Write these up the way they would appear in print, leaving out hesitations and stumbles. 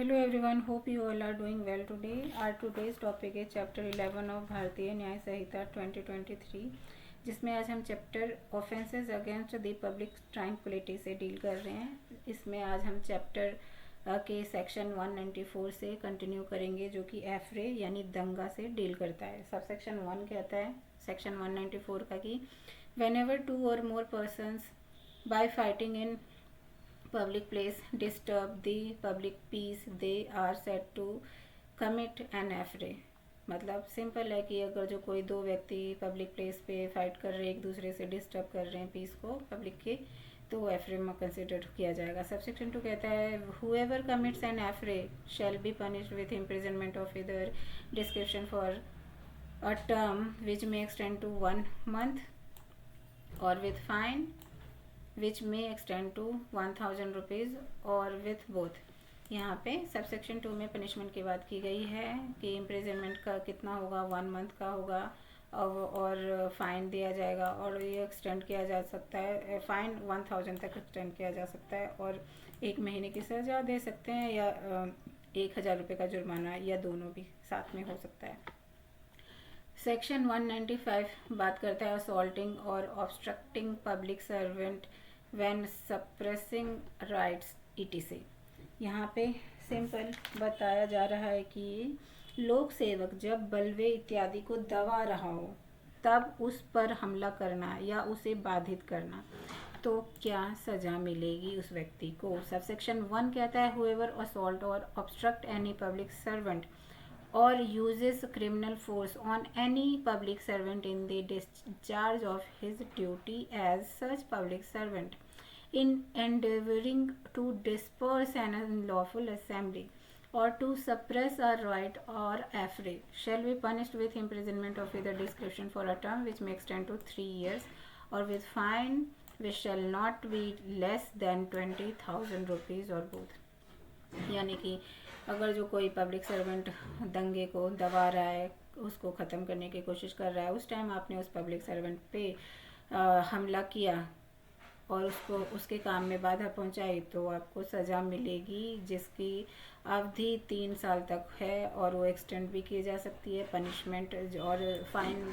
Hello everyone, hope you all are doing well today. Our today's topic is chapter 11 of भारतीय न्याय संहिता 2023, जिसमें आज हम chapter offences against the public tranquillity से deal कर रहे हैं. इसमें आज हम चैप्टर के सेक्शन 194 से कंटिन्यू करेंगे, जो कि एफरे यानी दंगा से डील करता है. सब सेक्शन 1 कहता है सेक्शन 194 का कि whenever two or more persons by fighting in public place disturb the public peace they are said to commit an affray. मतलब सिंपल है कि अगर जो कोई दो व्यक्ति पब्लिक प्लेस पे फाइट कर रहे हैं, एक दूसरे से डिस्टर्ब कर रहे हैं पीस को पब्लिक के, तो वो एफरे में कंसिडर किया जाएगा. सबसेक्शन 2 कहता है whoever commits an affray shall be punished with imprisonment of either description for a term which may extend to 1 month or with fine which may extend to 1000 rupees और with both. यहाँ पे subsection 2 में punishment की बात की गई है कि इम्प्रिजनमेंट का कितना होगा, 1 मंथ का होगा और फाइन दिया जाएगा, और ये एक्सटेंड किया जा सकता है, फाइन 1000 तक एक्सटेंड किया जा सकता है, और 1 महीने की सज़ा दे सकते हैं या 1000 रुपये का जुर्माना, या दोनों भी साथ में हो सकता है. सेक्शन 195 बात करता है असॉल्टिंग और obstructing public servant when suppressing rights etc. यहाँ पे सिंपल बताया जा रहा है कि लोक सेवक जब बलवे इत्यादि को दबा रहा हो तब उस पर हमला करना या उसे बाधित करना, तो क्या सज़ा मिलेगी उस व्यक्ति को. सबसेक्शन 1 कहता है whoever assault or obstruct any public servant or uses criminal force on any public servant in the discharge of his duty as such public servant in endeavoring to disperse an unlawful assembly or to suppress a riot or affray shall be punished with imprisonment of either description for a term which may extend to 3 years or with fine which shall not be less than 20,000 rupees or both. यानी कि अगर जो कोई public servant दंगे को दबा रहा है, उसको ख़त्म करने की कोशिश कर रहा है, उस टाइम आपने उस पब्लिक सर्वेंट पे हमला किया और उसको उसके काम में बाधा पहुंचाई, तो आपको सज़ा मिलेगी जिसकी अवधि 3 साल तक है, और वो एक्सटेंड भी की जा सकती है. पनिशमेंट और फाइन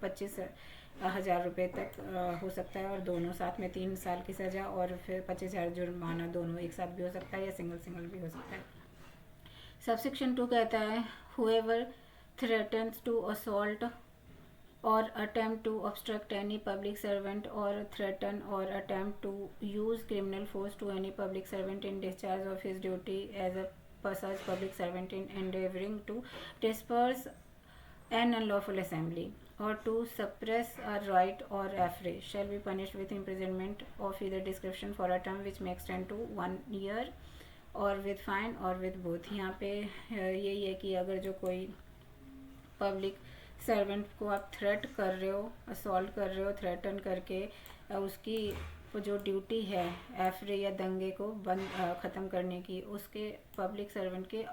25,000 रुपये तक हो सकता है, और दोनों साथ में 3 साल की सज़ा और फिर 25,000 जुर्माना, दोनों एक साथ भी हो सकता है या सिंगल भी हो सकता है. सबसेक्शन 2 कहता है whoever threatens to assault or attempt to obstruct any public servant or threaten or attempt to use criminal force to any public servant in discharge of his duty as a such public servant in endeavoring to disperse an unlawful assembly or to suppress a riot or affray shall be punished with imprisonment of either description for a term which may extend to 1 year और with fine और with both. यहाँ पे यही है कि अगर जो कोई पब्लिक सर्वेंट को आप थ्रेट कर रहे हो, असॉल्ट कर रहे हो, थ्रेटन करके उसकी जो ड्यूटी है एफरे या दंगे को बंद ख़त्म करने की, उसके पब्लिक सर्वेंट के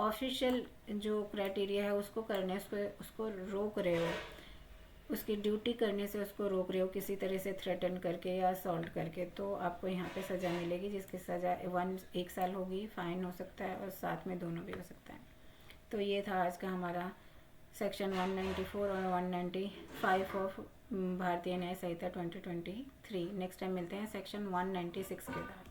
ऑफिशियल जो क्राइटेरिया है उसको करने उसको रोक रहे हो, उसकी ड्यूटी करने से उसको रोक रहे हो किसी तरह से थ्रेटन करके या असॉल्ट करके, तो आपको यहाँ पे सज़ा मिलेगी जिसकी सज़ा 1 साल होगी, फ़ाइन हो सकता है और साथ में दोनों भी हो सकता है. तो ये था आज का हमारा सेक्शन 194 और 195 ऑफ भारतीय न्याय संहिता 2023. नेक्स्ट टाइम मिलते हैं सेक्शन 196 के बाद.